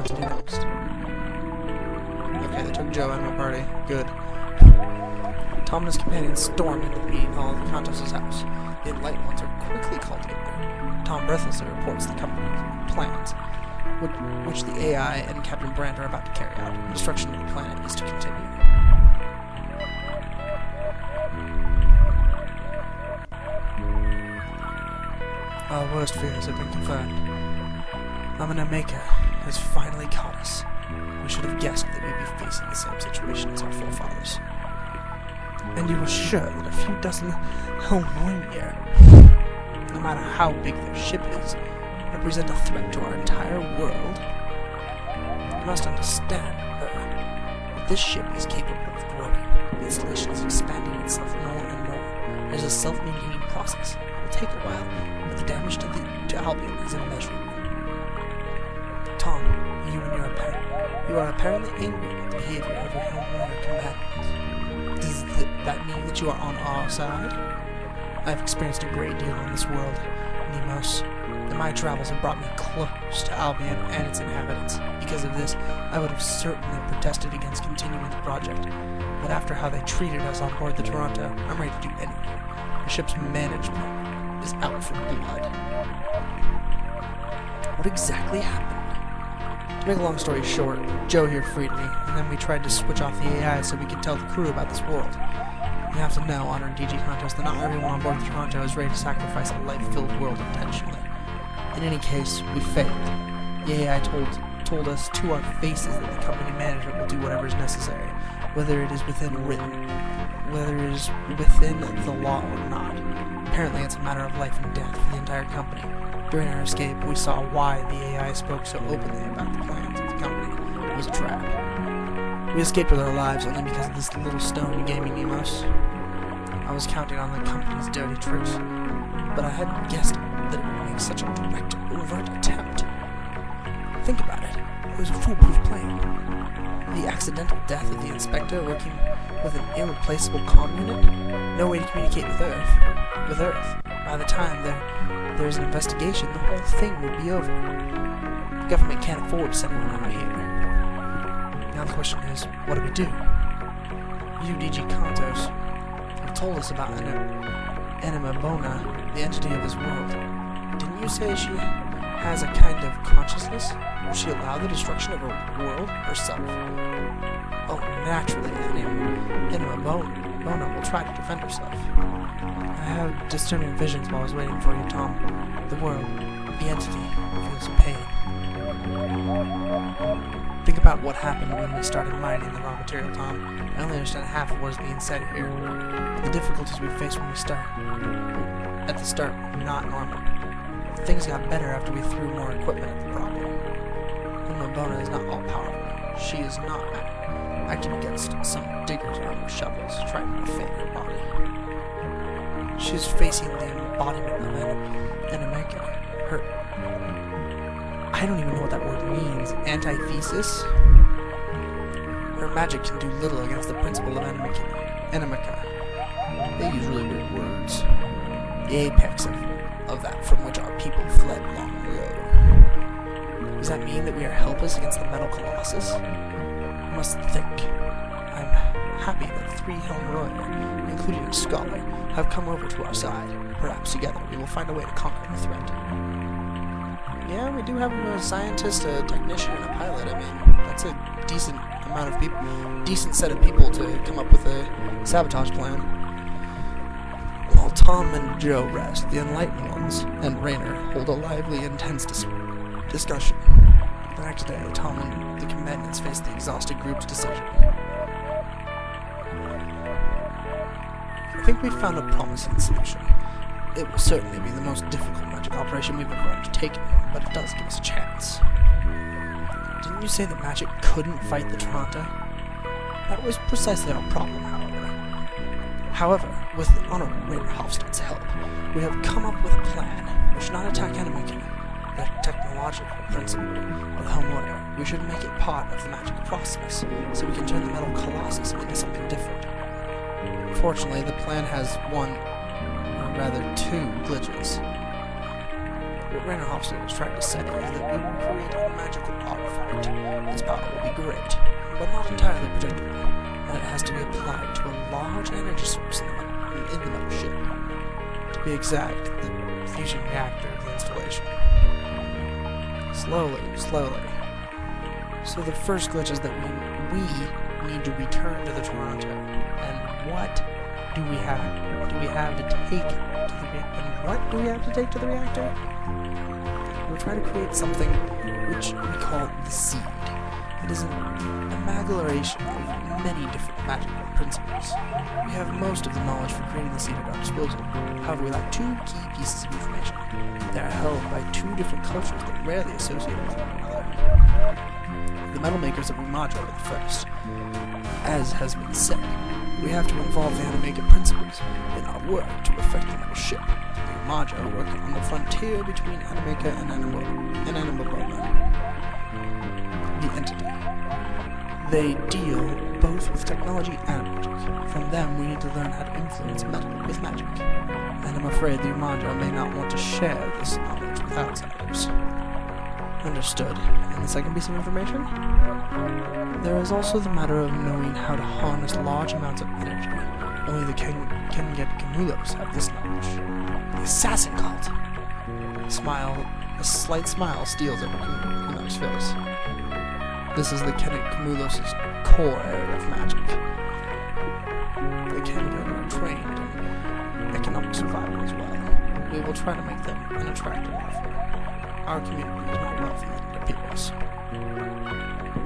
to do next. Okay, they took Joe out of my party. Good. Tom and his companions storm into the meeting hall of the Kantos' house. The Enlightened Ones are quickly called together. Tom breathlessly reports the company's plans, which the AI and Captain Brandt are about to carry out. Destruction of the planet is to continue. Our worst fears have been confirmed. Amanameka has finally caught us. We should have guessed that we'd be facing the same situation as our forefathers. And you were sure that a few dozen Helmoimir, no matter how big their ship is, represent a threat to our entire world? You must understand, that this ship is capable of growing. The installation is expanding itself more and more. It is a self-maintaining process. It will take a while, but the damage to Albion is immeasurable. Tom, you are apparently angry at the behavior of your Helmoimir companions. Does that mean that you are on our side? I have experienced a great deal in this world, Nemos, and my travels have brought me close to Albion and its inhabitants. Because of this, I would have certainly protested against continuing the project, but after how they treated us on board the Toronto, I'm ready to do anything. The ship's management is out for blood. What exactly happened? To make a long story short, Joe here freed me, and then we tried to switch off the AI so we could tell the crew about this world. You have to know, honored DG Kantos, that not everyone on board the Toronto is ready to sacrifice a life-filled world intentionally. In any case, we failed. The AI told us to our faces that the company management will do whatever is necessary, whether it is within the law or not. Apparently it's a matter of life and death for the entire company. During our escape, we saw why the AI spoke so openly about the plans of the company. It was a trap. We escaped with our lives only because of this little stone you gave me, Nemos. I was counting on the company's dirty tricks, but I hadn't guessed that it would make such a direct, overt attempt. Think about it. It was a foolproof plan. The accidental death of the inspector working with an irreplaceable comm unit? No way to communicate with Earth. By the time there's an investigation, the whole thing would be over. The government can't afford to send anyone out here. Now the question is, what do we do? You, DG Kantos, have told us about Anima Bona, the entity of this world. Didn't you say she has a kind of consciousness? Will she allow the destruction of her world herself? Oh, naturally, Anima Bona will try to defend herself. I had disturbing visions while I was waiting for you, Tom. The world, the entity, feels pain. Think about what happened when we started mining the raw material, Tom. I only understand half of what is being said here. The difficulties we faced when we started. At the start, not normal. Things got better after we threw more equipment at the problem. Anima Bona is not all-powerful. She is not acting against some diggers armed with shovels, trying to defend her body. She is facing the embodiment of Animeka. I don't even know what that word means. Antithesis? Her magic can do little against the principle of Animeka. They use really weird words. The apex of that from which our people fled long ago. Does that mean that we are helpless against the metal colossus? You must think. I'm happy that 3 Helmroyer, including a scholar, have come over to our side. Perhaps together we will find a way to conquer the threat. Yeah, we do have a scientist, a technician, and a pilot. I mean, that's a decent amount of people, decent set of people to come up with a sabotage plan. While Tom and Joe rest, the Enlightened Ones and Raynor hold a lively, intense discussion. The next day, Tom and the companions face the exhausted group's decision. I think we've found a promising solution. It will certainly be the most difficult magic operation we've ever undertaken, but it does give us a chance. Didn't you say that magic couldn't fight the Toronto? That was precisely our problem, However, with Honorable Raynor Hofstad's help, we have come up with a plan. We should not attack Animeka, the technological principle of Helmoya. We should make it part of the magic process, so we can turn the metal colossus into something different. Fortunately, the plan has 2 glitches. What Rainer Hofstede was trying to say is that we will create a magical artifact. Its power will be great, but not entirely predictable, and it has to be applied to a large energy source in the metal ship. To be exact, the fusion reactor of the installation. Slowly. So the first glitch is that we need to return to the Toronto. And what do we have? Do we have to take to the reactor? And what do we have to take to the reactor? We're trying to create something which we call the seed. It is an amalgamation of many different magical principles. We have most of the knowledge for creating the seed at our disposal. However, we lack two key pieces of information. They are held by two different cultures that rarely associate with one another. The metal makers of Umajo are the first. As has been said, we have to involve the Animeka principles in our work to perfect the metal ship. The Umajo work on the frontier between Animeka and Animabona, the entity. They deal both with technology and magic. From them, we need to learn how to influence metal with magic. And I'm afraid the Umajo may not want to share this knowledge with outsiders. Understood. And the second piece of information? There is also the matter of knowing how to harness large amounts of energy. Only the Lokoklouse have this knowledge. The assassin cult! A slight smile steals over Kuno's face. This is the Lokoklouse's core area of magic. The Kengen are trained in economic survival as well. We will try to make them an attractive offer. Our community is not wealthy as it appears.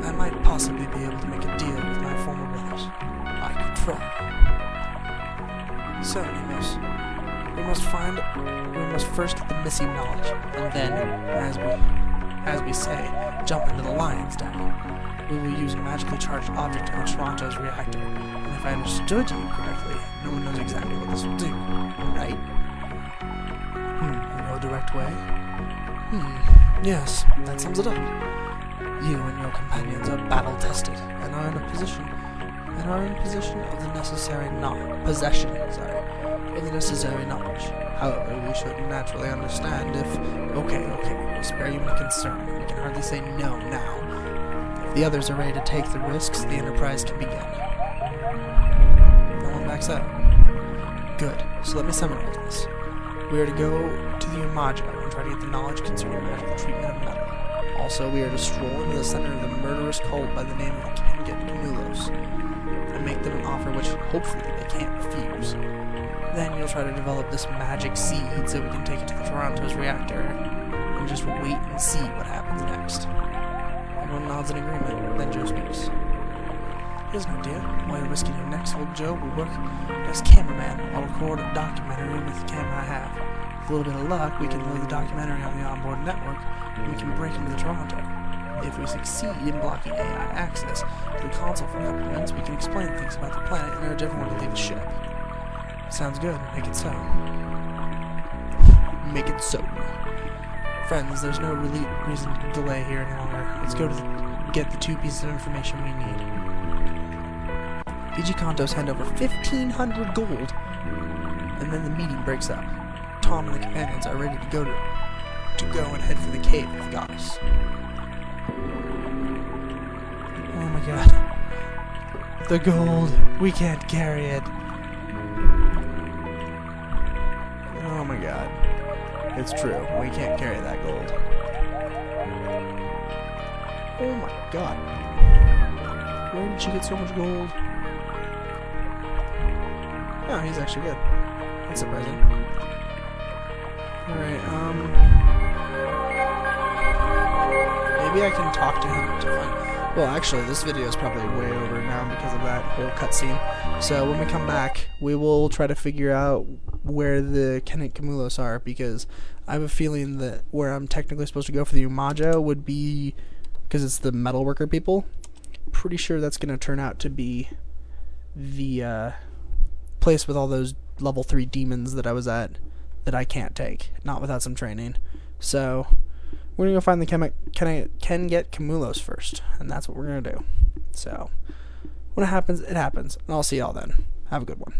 I might possibly be able to make a deal with my former brothers. I could try. So, Nemos, we must first get the missing knowledge, and then, as we say, jump into the lion's den. We will use a magically charged object in Toronto's reactor, and if I understood you correctly, no one knows exactly what this will do, right? No direct way? Yes, that sums it up. You and your companions are battle-tested, and are in possession of the necessary knowledge. However, we should naturally understand if... Okay, we'll spare you any concern. We can hardly say no now. If the others are ready to take the risks, the enterprise can begin. No one backs out. Good, so let me summarize this. We are to go to the Umajo and try to get the knowledge concerning magical treatment of metal. Also, we are to stroll into the center of the murderous cult by the name of Lokoklouse and make them an offer which, hopefully, they can't refuse. Then you'll try to develop this magic seed so we can take it to the Toronto's reactor and just wait and see what happens next. Everyone nods in agreement, then Joe speaks. Here's an idea. While you're risking your necks, old Joe will work as cameraman. I'll record a documentary with the camera I have. With a little bit of luck, we can load the documentary on the onboard network, and we can break into the Toronto. If we succeed in blocking AI access to the console for a couple minutes, we can explain things about the planet and urge everyone to leave the ship. Sounds good. Make it so. Make it so. Friends, there's no reason to delay here any longer. Let's go to get the two pieces of information we need. PG Kantos hand over 1,500 gold, and then the meeting breaks up. Tom and the companions are ready to go and head for the cave of the goddess. Oh my god. The gold. We can't carry it. Oh my god. It's true. We can't carry that gold. Oh my god. Where did she get so much gold? Oh, he's actually good. That's surprising. Alright, maybe I can talk to him to find... Well, actually, this video is probably way over now because of that whole cutscene. So when we come back, we will try to figure out where the Lokoklouse are, because I have a feeling that where I'm technically supposed to go for the Umajo would be... because it's the metalworker people. Pretty sure that's going to turn out to be the place with all those level 3 demons that I was at that I can't take, not without some training. So we're gonna go find the Lokoklouse first, and that's what we're gonna do. So when it happens, it happens, and I'll see y'all then. Have a good one.